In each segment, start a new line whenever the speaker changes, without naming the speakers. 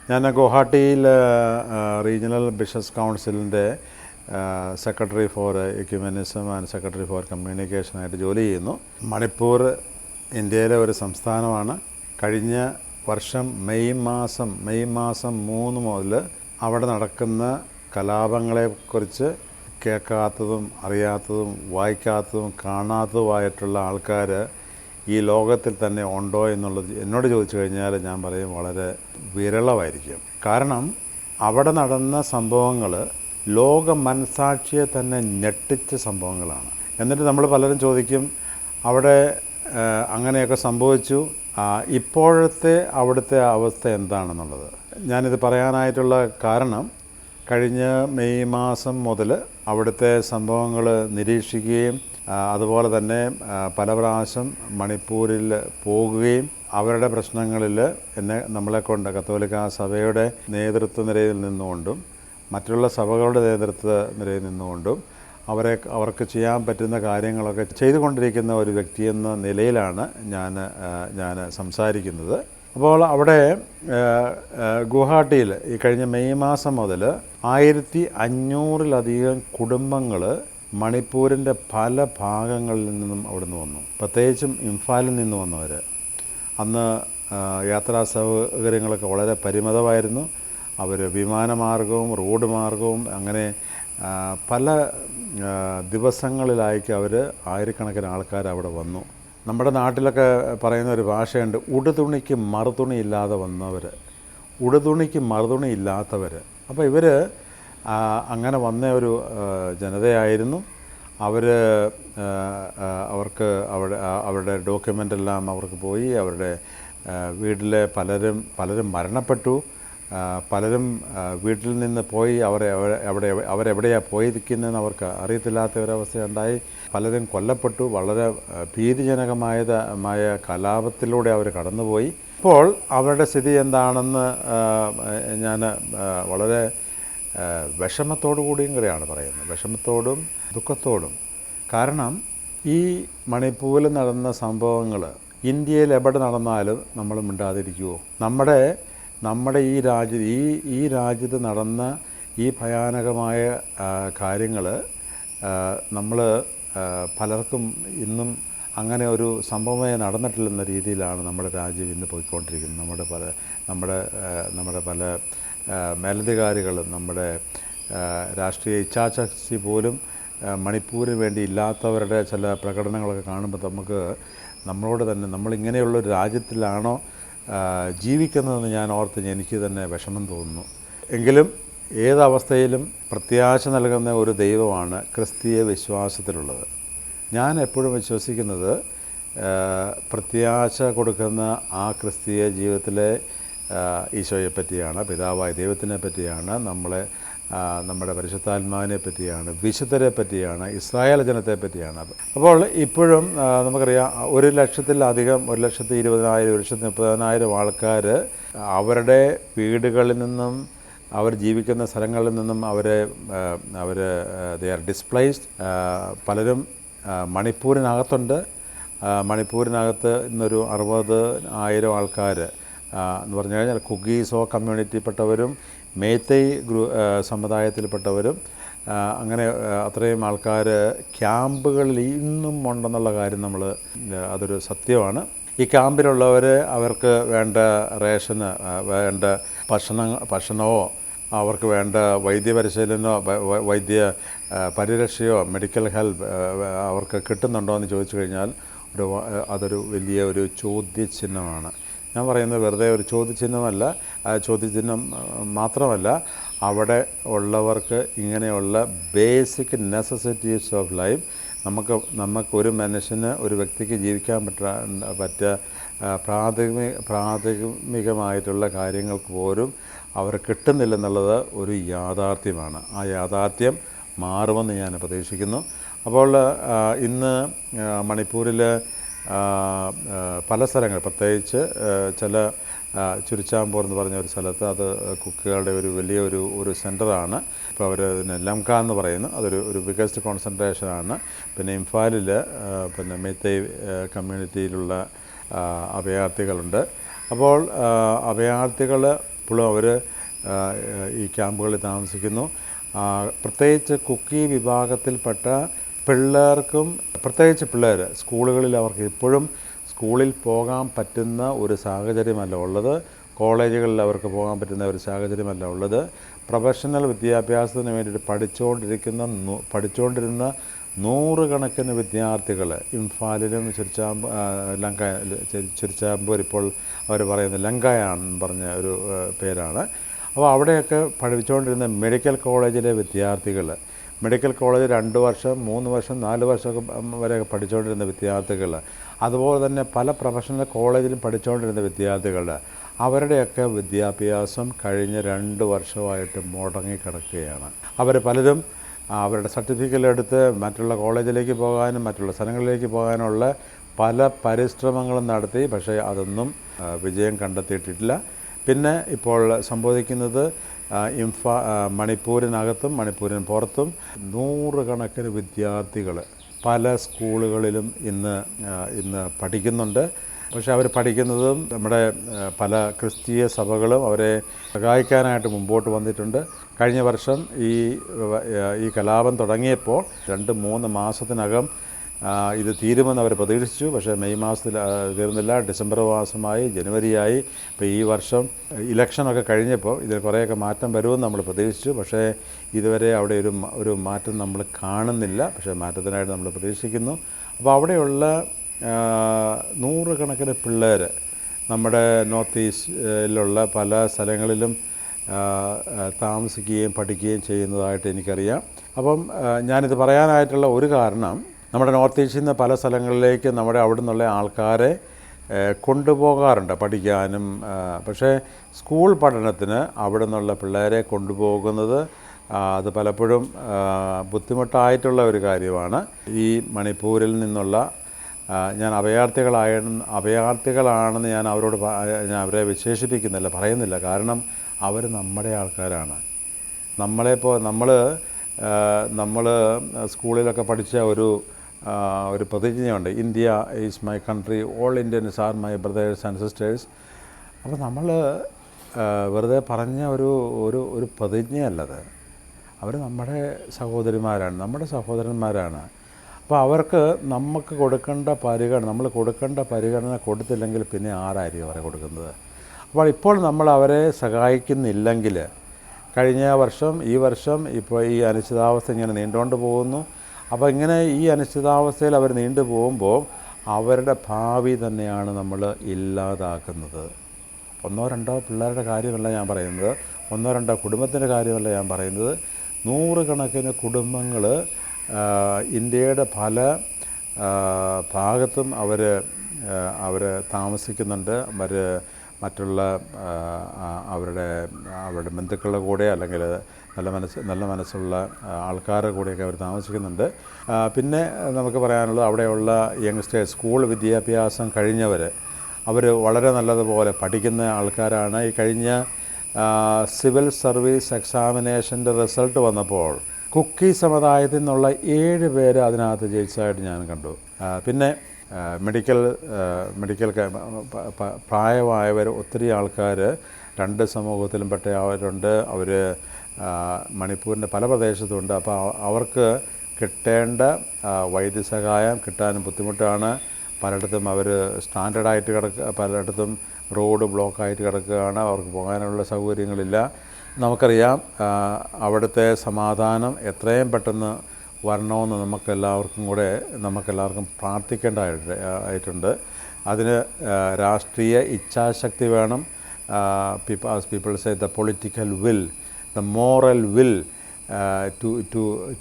ഞാൻ ഗുവാഹട്ടിയിൽ regional business കൗൺസിലിൻ്റെ secretary for ecumenism and secretary for കമ്മ്യൂണിക്കേഷനായിട്ട് ജോലി ചെയ്യുന്നു. മണിപ്പൂർ ഇന്ത്യയിലെ ഒരു സംസ്ഥാനമാണ്. കഴിഞ്ഞ വർഷം മെയ് മാസം 3 മുതൽ അവിടെ നടക്കുന്ന കലാപങ്ങളെക്കുറിച്ച് കേൾക്കാത്തതും അറിയാത്തതും വായിക്കാത്തതും കാണാത്തതുമായിട്ടുള്ള ആൾക്കാർ ഈ ലോകത്തിൽ തന്നെ ഉണ്ടോ എന്നുള്ളത് എന്നോട് ചോദിച്ചു കഴിഞ്ഞാൽ ഞാൻ പറയും വളരെ വിരളമായിരിക്കും. കാരണം അവിടെ നടന്ന സംഭവങ്ങൾ ലോക മനസാക്ഷിയെ തന്നെ ഞെട്ടിച്ച സംഭവങ്ങളാണ്. എന്നിട്ട് നമ്മൾ പലരും ചോദിക്കും അവിടെ അങ്ങനെയൊക്കെ സംഭവിച്ചു, ഇപ്പോഴത്തെ അവിടുത്തെ അവസ്ഥ എന്താണെന്നുള്ളത്. ഞാനിത് പറയാനായിട്ടുള്ള കാരണം കഴിഞ്ഞ മെയ് മാസം മുതൽ അവിടുത്തെ സംഭവങ്ങൾ നിരീക്ഷിക്കുകയും അതുപോലെ തന്നെ പല പ്രാവശ്യം മണിപ്പൂരിൽ പോകുകയും അവരുടെ പ്രശ്നങ്ങളിൽ നമ്മളെക്കൊണ്ട് കത്തോലിക്ക സഭയുടെ നേതൃത്വ നിരയിൽ നിന്നുകൊണ്ടും മറ്റുള്ള സഭകളുടെ നേതൃത്വ നിരയിൽ നിന്നുകൊണ്ടും അവർക്ക് ചെയ്യാൻ പറ്റുന്ന കാര്യങ്ങളൊക്കെ ചെയ്തുകൊണ്ടിരിക്കുന്ന ഒരു വ്യക്തിയെന്ന നിലയിലാണ് ഞാൻ സംസാരിക്കുന്നത്. അപ്പോൾ അവിടെ ഗുവാഹട്ടിയിൽ ഈ കഴിഞ്ഞ മെയ് മാസം മുതൽ 1500-ലധികം കുടുംബങ്ങൾ മണിപ്പൂരിൻ്റെ പല ഭാഗങ്ങളിൽ നിന്നും അവിടുന്ന് വന്നു. പ്രത്യേകിച്ചും ഇംഫാലിൽ നിന്ന് വന്നവർ. അന്ന് യാത്രാ സൗകര്യങ്ങളൊക്കെ വളരെ പരിമിതമായിരുന്നു. അവർ വിമാനമാർഗവും റോഡ് മാർഗവും അങ്ങനെ പല ദിവസങ്ങളിലായിട്ട് അവർ ആയിരക്കണക്കിന് ആൾക്കാർ അവിടെ വന്നു. നമ്മുടെ നാട്ടിലൊക്കെ പറയുന്ന ഒരു ഭാഷയുണ്ട്, ഉടുതുണിക്ക് മറുതുണി ഇല്ലാതെ വന്നവർ, ഉടുതുണിക്ക് മറുതുണി ഇല്ലാത്തവർ. അപ്പോൾ ഇവർ അങ്ങനെ വന്ന ഒരു ജനതയായിരുന്നു. അവർക്ക് അവരുടെ ഡോക്യുമെൻ്റെല്ലാം അവർക്ക് പോയി. അവരുടെ വീട്ടിലെ പലരും മരണപ്പെട്ടു. പലരും വീട്ടിൽ നിന്ന് പോയി അവരെവിടെയാണ് പോയിരിക്കുന്നതെന്ന് അവർക്ക് അറിയത്തില്ലാത്ത ഒരവസ്ഥയുണ്ടായി. പലരും കൊല്ലപ്പെട്ടു. വളരെ ഭീതിജനകമായ കലാപത്തിലൂടെ അവർ കടന്നുപോയി. ഇപ്പോൾ അവരുടെ സ്ഥിതി എന്താണെന്ന് ഞാൻ വളരെ വിഷമത്തോടു കൂടിയും കൂടെയാണ് പറയുന്നത്, വിഷമത്തോടും ദുഃഖത്തോടും. കാരണം ഈ മണിപ്പൂരിൽ നടന്ന സംഭവങ്ങൾ ഇന്ത്യയിൽ എവിടെ നടന്നാലും നമ്മൾ മിണ്ടാതിരിക്കുമോ? നമ്മുടെ ഈ രാജ്യത്ത് നടന്ന ഈ ഭയാനകമായ കാര്യങ്ങൾ നമ്മൾ പലർക്കും ഇന്നും അങ്ങനെ ഒരു സംഭവമേ നടന്നിട്ടില്ലെന്ന രീതിയിലാണ് നമ്മുടെ രാജ്യം ഇന്ന് പോയിക്കൊണ്ടിരിക്കുന്നത്. നമ്മുടെ പല മേലധികാരികളും നമ്മുടെ രാഷ്ട്രീയ ഇച്ഛാശക്തി പോലും മണിപ്പൂരിന് വേണ്ടി ഇല്ലാത്തവരുടെ ചില പ്രകടനങ്ങളൊക്കെ കാണുമ്പോൾ നമ്മളോട് തന്നെ നമ്മളിങ്ങനെയുള്ളൊരു രാജ്യത്തിലാണോ ജീവിക്കുന്നതെന്ന് ഞാൻ ഓർത്ത് എനിക്ക് തന്നെ വിഷമം തോന്നുന്നു. എങ്കിലും ഏതവസ്ഥയിലും പ്രത്യാശ നൽകുന്ന ഒരു ദൈവമാണ് ക്രിസ്തീയ വിശ്വാസത്തിലുള്ളത്. ഞാൻ എപ്പോഴും വിശ്വസിക്കുന്നത് പ്രത്യാശ കൊടുക്കുന്ന ആ ക്രിസ്തീയ ജീവിതത്തിലെ ഈശോയെ പറ്റിയാണ്, പിതാവായ ദൈവത്തിനെ പറ്റിയാണ്, നമ്മുടെ പരിശുദ്ധാത്മാവിനെ പറ്റിയാണ്, വിശുദ്ധരെ പറ്റിയാണ്, ഇസ്രായേൽ ജനത്തെ പറ്റിയാണ്. അപ്പോൾ ഇപ്പോഴും നമുക്കറിയാം 1,00,000-ലധികം 1,20,000 1,30,000 ആൾക്കാർ അവരുടെ വീടുകളിൽ നിന്നും അവർ ജീവിക്കുന്ന സ്ഥലങ്ങളിൽ നിന്നും ദേ ആർ ഡിസ്പ്ലേസ്ഡ്. പലരും മണിപ്പൂരിനകത്തുണ്ട്. മണിപ്പൂരിനകത്ത് ഇന്നൊരു 60,000 ആൾക്കാർ എന്ന് പറഞ്ഞു കഴിഞ്ഞാൽ കുഗീസോ കമ്മ്യൂണിറ്റിയിൽപ്പെട്ടവരും മേത്തൈ സമുദായത്തിൽപ്പെട്ടവരും അങ്ങനെ അത്രയും ആൾക്കാർ ക്യാമ്പുകളിൽ ഇന്നും ഉണ്ടെന്നുള്ള കാര്യം അതൊരു സത്യമാണ്. ഈ ക്യാമ്പിലുള്ളവർ അവർക്ക് വേണ്ട റേഷന് വേണ്ട ഭക്ഷണമോ അവർക്ക് വേണ്ട വൈദ്യപരിശീലനമോ വൈദ്യ പരിരക്ഷയോ മെഡിക്കൽ ഹെൽപ്പ് അവർക്ക് കിട്ടുന്നുണ്ടോ എന്ന് ചോദിച്ചു കഴിഞ്ഞാൽ അതൊരു വലിയ ഒരു ചോദ്യചിഹ്നമാണ്. ഞാൻ പറയുന്നത് വെറുതെ ഒരു ചോദ്യചിഹ്നമല്ല. ചോദ്യചിഹ്നം മാത്രമല്ല, അവിടെ ഉള്ളവർക്ക് ഇങ്ങനെയുള്ള ബേസിക് നെസസിറ്റീസ് ഓഫ് ലൈഫ് നമുക്കൊരു മനുഷ്യന് ഒരു വ്യക്തിക്ക് ജീവിക്കാൻ പറ്റിയ പ്രാഥമികമായിട്ടുള്ള കാര്യങ്ങൾക്ക് പോലും അവർ കിട്ടുന്നില്ലെന്നുള്ളത് ഒരു യാഥാർത്ഥ്യമാണ്. ആ യാഥാർത്ഥ്യം മാറുമെന്ന് ഞാൻ പ്രതീക്ഷിക്കുന്നു. അപ്പോൾ ഇന്ന് മണിപ്പൂരിൽ പല സ്ഥലങ്ങൾ, പ്രത്യേകിച്ച് ചില ചുരിച്ചാമ്പൂർ എന്ന് പറഞ്ഞ ഒരു സ്ഥലത്ത് അത് കുക്കുകളുടെ വലിയൊരു സെൻ്ററാണ്. ഇപ്പോൾ അവർ ഇതിനെ ലംക എന്ന് പറയുന്നു. അതൊരു ബിഗസ്റ്റ് കോൺസെൻട്രേഷനാണ്. പിന്നെ ഇംഫാലിൽ മേത്തൈ കമ്മ്യൂണിറ്റിയിലുള്ള അഭയാർത്ഥികളുണ്ട്. അപ്പോൾ അഭയാർത്ഥികൾ ഇപ്പോഴും അവർ ഈ ക്യാമ്പുകളിൽ താമസിക്കുന്നു. പ്രത്യേകിച്ച് കുക്കി വിഭാഗത്തിൽപ്പെട്ട പിള്ളേർക്കും, പ്രത്യേകിച്ച് പിള്ളേർ സ്കൂളുകളിൽ അവർക്ക് ഇപ്പോഴും സ്കൂളിൽ പോകാൻ പറ്റുന്ന ഒരു സാഹചര്യമല്ല ഉള്ളത്. കോളേജുകളിൽ അവർക്ക് പോകാൻ പറ്റുന്ന ഒരു സാഹചര്യമല്ല ഉള്ളത്. പ്രൊഫഷണൽ വിദ്യാഭ്യാസത്തിന് വേണ്ടിയിട്ട് പഠിച്ചുകൊണ്ടിരുന്ന നൂറുകണക്കിന് വിദ്യാർത്ഥികൾ ഇംഫാലിലും ചുരിച്ചാമ്പൂർ ഇപ്പോൾ അവർ പറയുന്നത് ലങ്കായാണെന്ന് പറഞ്ഞ ഒരു പേരാണ്. അപ്പോൾ അവിടെയൊക്കെ പഠിച്ചുകൊണ്ടിരുന്ന മെഡിക്കൽ കോളേജിലെ വിദ്യാർത്ഥികൾ, മെഡിക്കൽ കോളേജ് 2 വർഷം 3 വർഷം 4 വർഷമൊക്കെ വരെയൊക്കെ പഠിച്ചുകൊണ്ടിരുന്ന വിദ്യാർത്ഥികൾ, അതുപോലെ തന്നെ പല പ്രൊഫഷണൽ കോളേജിലും പഠിച്ചുകൊണ്ടിരുന്ന വിദ്യാർത്ഥികൾ, അവരുടെയൊക്കെ വിദ്യാഭ്യാസം കഴിഞ്ഞ 2 വർഷമായിട്ട് മുടങ്ങിക്കിടക്കുകയാണ്. അവർ പലരും അവരുടെ സർട്ടിഫിക്കറ്റ് എടുത്ത് മറ്റുള്ള കോളേജിലേക്ക് പോകാനും മറ്റുള്ള സ്ഥലങ്ങളിലേക്ക് പോകാനുള്ള പല പരിശ്രമങ്ങളും നടത്തി. പക്ഷേ അതൊന്നും വിജയം കണ്ടെത്തിയിട്ടില്ല. പിന്നെ ഇപ്പോൾ സംഭവിക്കുന്നത് മണിപ്പൂരിനകത്തും മണിപ്പൂരിന് പുറത്തും നൂറുകണക്കിന് വിദ്യാർത്ഥികൾ പല സ്കൂളുകളിലും ഇന്ന് പഠിക്കുന്നുണ്ട്. പക്ഷെ അവർ പഠിക്കുന്നതും നമ്മുടെ പല ക്രിസ്തീയ സഭകളും അവരെ സഹായിക്കാനായിട്ട് മുമ്പോട്ട് വന്നിട്ടുണ്ട്. കഴിഞ്ഞ വർഷം ഈ കലാപം തുടങ്ങിയപ്പോൾ 2-3 മാസത്തിനകം ഇത് തീരുമെന്ന് അവർ പ്രതീക്ഷിച്ചു. പക്ഷേ മെയ് മാസത്തിൽ തീർന്നില്ല, ഡിസംബർ മാസമായി, ജനുവരിയായി. ഇപ്പോൾ ഈ വർഷം ഇലക്ഷനൊക്കെ കഴിഞ്ഞപ്പോൾ ഇതിൽ കുറേയൊക്കെ മാറ്റം വരുമെന്ന് നമ്മൾ പ്രതീക്ഷിച്ചു. പക്ഷേ ഇതുവരെ അവിടെ ഒരു മാറ്റം നമ്മൾ കാണുന്നില്ല. പക്ഷേ മാറ്റത്തിനായിട്ട് നമ്മൾ പ്രതീക്ഷിക്കുന്നു. അപ്പോൾ അവിടെയുള്ള നൂറുകണക്കിന് പിള്ളേർ നമ്മുടെ നോർത്ത് ഈസ്റ്റിലുള്ള പല സ്ഥലങ്ങളിലും താമസിക്കുകയും പഠിക്കുകയും ചെയ്യുന്നതായിട്ട് എനിക്കറിയാം. അപ്പം ഞാനിത് പറയാനായിട്ടുള്ള ഒരു കാരണം, നമ്മുടെ നോർത്ത് ഈസ്റ്റിൽ നിന്ന് പല സ്ഥലങ്ങളിലേക്ക് നമ്മുടെ അവിടെ നിന്നുള്ള ആൾക്കാരെ കൊണ്ടുപോകാറുണ്ട് പഠിക്കാനും. പക്ഷേ സ്കൂൾ പഠനത്തിന് അവിടെ നിന്നുള്ള പിള്ളേരെ കൊണ്ടുപോകുന്നത് അത് പലപ്പോഴും ബുദ്ധിമുട്ടായിട്ടുള്ള ഒരു കാര്യമാണ്. ഈ മണിപ്പൂരിൽ നിന്നുള്ള ഞാൻ അഭയാർത്ഥികളാണെന്ന് ഞാൻ അവരെ വിശേഷിപ്പിക്കുന്നില്ല, പറയുന്നില്ല. കാരണം അവർ നമ്മുടെ ആൾക്കാരാണ്. നമ്മൾ സ്കൂളിലൊക്കെ പഠിച്ച ഒരു പ്രതിജ്ഞയുണ്ട്, India is my country, all Indians are my brothers and sisters. അപ്പോൾ നമ്മൾ വെറുതെ പറഞ്ഞ ഒരു പ്രതിജ്ഞയല്ലത്. അവർ നമ്മുടെ സഹോദരിമാരാണ്, നമ്മുടെ സഹോദരന്മാരാണ്. അപ്പോൾ അവർക്ക് നമ്മൾ കൊടുക്കേണ്ട പരിഗണന കൊടുത്തില്ലെങ്കിൽ പിന്നെ ആരായിരിക്കും അവരെ കൊടുക്കുന്നത്? അപ്പോൾ ഇപ്പോൾ നമ്മൾ അവരെ സഹായിക്കുന്നില്ലെങ്കിൽ, കഴിഞ്ഞ വർഷം ഈ വർഷം ഇപ്പോൾ ഈ അനിശ്ചിതാവസ്ഥ ഇങ്ങനെ നീണ്ടുകൊണ്ട് പോകുന്നു. അപ്പോൾ ഇങ്ങനെ ഈ അനിശ്ചിതാവസ്ഥയിൽ അവർ നീണ്ടു പോകുമ്പോൾ അവരുടെ ഭാവി തന്നെയാണ് നമ്മൾ ഇല്ലാതാക്കുന്നത്. 1-2 പിള്ളേരുടെ കാര്യമല്ല ഞാൻ പറയുന്നത്, 1-2 കുടുംബത്തിൻ്റെ കാര്യമല്ല ഞാൻ പറയുന്നത്. നൂറുകണക്കിന് കുടുംബങ്ങൾ ഇന്ത്യയുടെ പല ഭാഗത്തും അവർ താമസിക്കുന്നുണ്ട്. മറ്റുള്ള അവരുടെ ബന്ധുക്കളുടെ കൂടെ അല്ലെങ്കിൽ നല്ല മനസ്സുള്ള ആൾക്കാരുടെ കൂടെയൊക്കെ അവർ താമസിക്കുന്നുണ്ട്. പിന്നെ നമുക്ക് പറയാനുള്ളത്, അവിടെയുള്ള യങ്സ്റ്റേഴ്സ്, സ്കൂൾ വിദ്യാഭ്യാസം കഴിഞ്ഞവർ, അവർ വളരെ നല്ലതുപോലെ പഠിക്കുന്ന ആൾക്കാരാണ്. ഈ കഴിഞ്ഞ സിവിൽ സർവീസ് എക്സാമിനേഷൻ്റെ റിസൾട്ട് വന്നപ്പോൾ കുക്കി സമുദായത്തിൽ നിന്നുള്ള 7 പേര് അതിനകത്ത് ജയിച്ചതായിട്ട് ഞാൻ കണ്ടു. പിന്നെ മെഡിക്കൽ പ്രായമായവർ ഒത്തിരി ആൾക്കാർ 2 സമൂഹത്തിലും പെട്ടവരുണ്ട്. അവർ മണിപ്പൂരിൻ്റെ പല പ്രദേശത്തുണ്ട്. അപ്പോൾ അവർക്ക് കിട്ടേണ്ട വൈദ്യസഹായം കിട്ടാനും ബുദ്ധിമുട്ടാണ്. പലയിടത്തും അവർ സ്റ്റാൻഡേർഡായിട്ട് പലയിടത്തും റോഡ് ബ്ലോക്കായിട്ട് കിടക്കുകയാണ്. അവർക്ക് പോകാനുള്ള സൗകര്യങ്ങളില്ല. നമുക്കറിയാം അവിടുത്തെ സമാധാനം എത്രയും പെട്ടെന്ന് വരണമെന്ന് നമുക്കെല്ലാവർക്കും പ്രാർത്ഥിക്കേണ്ടതായിട്ടുണ്ട്. അതിന് രാഷ്ട്രീയ ഇച്ഛാശക്തി വേണം. People say the political will, the moral will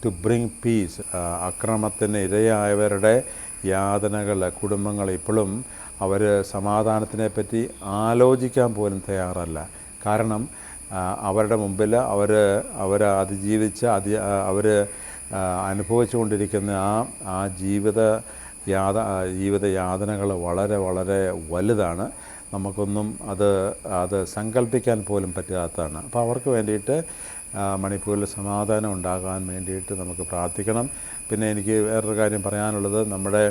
to bring peace. അക്രമത്തിന് ഇരയായവരുടെ യാതനകൾ, കുടുംബങ്ങൾ ഇപ്പോഴും അവർ സമാധാനത്തിനെപ്പറ്റി ആലോചിക്കാൻ പോലും തയ്യാറല്ല. കാരണം അവരുടെ മുമ്പിൽ അവർ അതിജീവിച്ച് അവർ അനുഭവിച്ചു കൊണ്ടിരിക്കുന്ന ആ ജീവിത യാതനകൾ വളരെ വളരെ വലുതാണ്. നമുക്കൊന്നും അത് സങ്കല്പിക്കാൻ പോലും പറ്റാത്തതാണ്. അപ്പോൾ അവർക്ക് വേണ്ടിയിട്ട് മണിപ്പൂരിൽ സമാധാനം ഉണ്ടാകാൻ വേണ്ടിയിട്ട് നമുക്ക് പ്രാർത്ഥിക്കണം. പിന്നെ എനിക്ക് വേറൊരു കാര്യം പറയാനുള്ളത്, നമ്മുടെ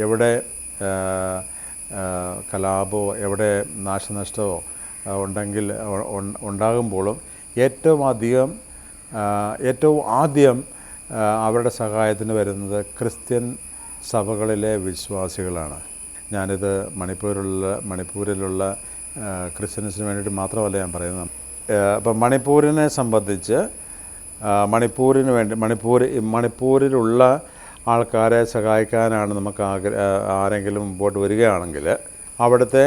എവിടെ കലാപമോ എവിടെ നാശനഷ്ടമോ ഉണ്ടെങ്കിൽ ഉണ്ടാകുമ്പോഴും ഏറ്റവും ആദ്യം അവരുടെ സഹായത്തിന് വരുന്നത് ക്രിസ്ത്യൻ സഭകളിലെ വിശ്വാസികളാണ്. ഞാനിത് മണിപ്പൂരിലുള്ള ക്രിസ്ത്യൻസിന് വേണ്ടിയിട്ട് മാത്രമല്ല ഞാൻ പറയുന്നത്. അപ്പം മണിപ്പൂരിനെ സംബന്ധിച്ച് മണിപ്പൂരിലുള്ള ആൾക്കാരെ സഹായിക്കാനാണ് നമുക്ക് ആരെങ്കിലും മുമ്പോട്ട് വരികയാണെങ്കിൽ അവിടുത്തെ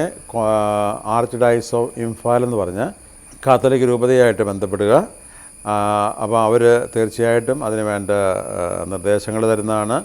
ആർച്ച് ഡയസ് ഓഫ് ഇംഫാൽ എന്ന് പറഞ്ഞ കാത്തലിക് രൂപതയായിട്ട് ബന്ധപ്പെടുക. അപ്പോൾ അവർ തീർച്ചയായിട്ടും അതിന് വേണ്ട നിർദ്ദേശങ്ങൾ തരുന്നതാണ്.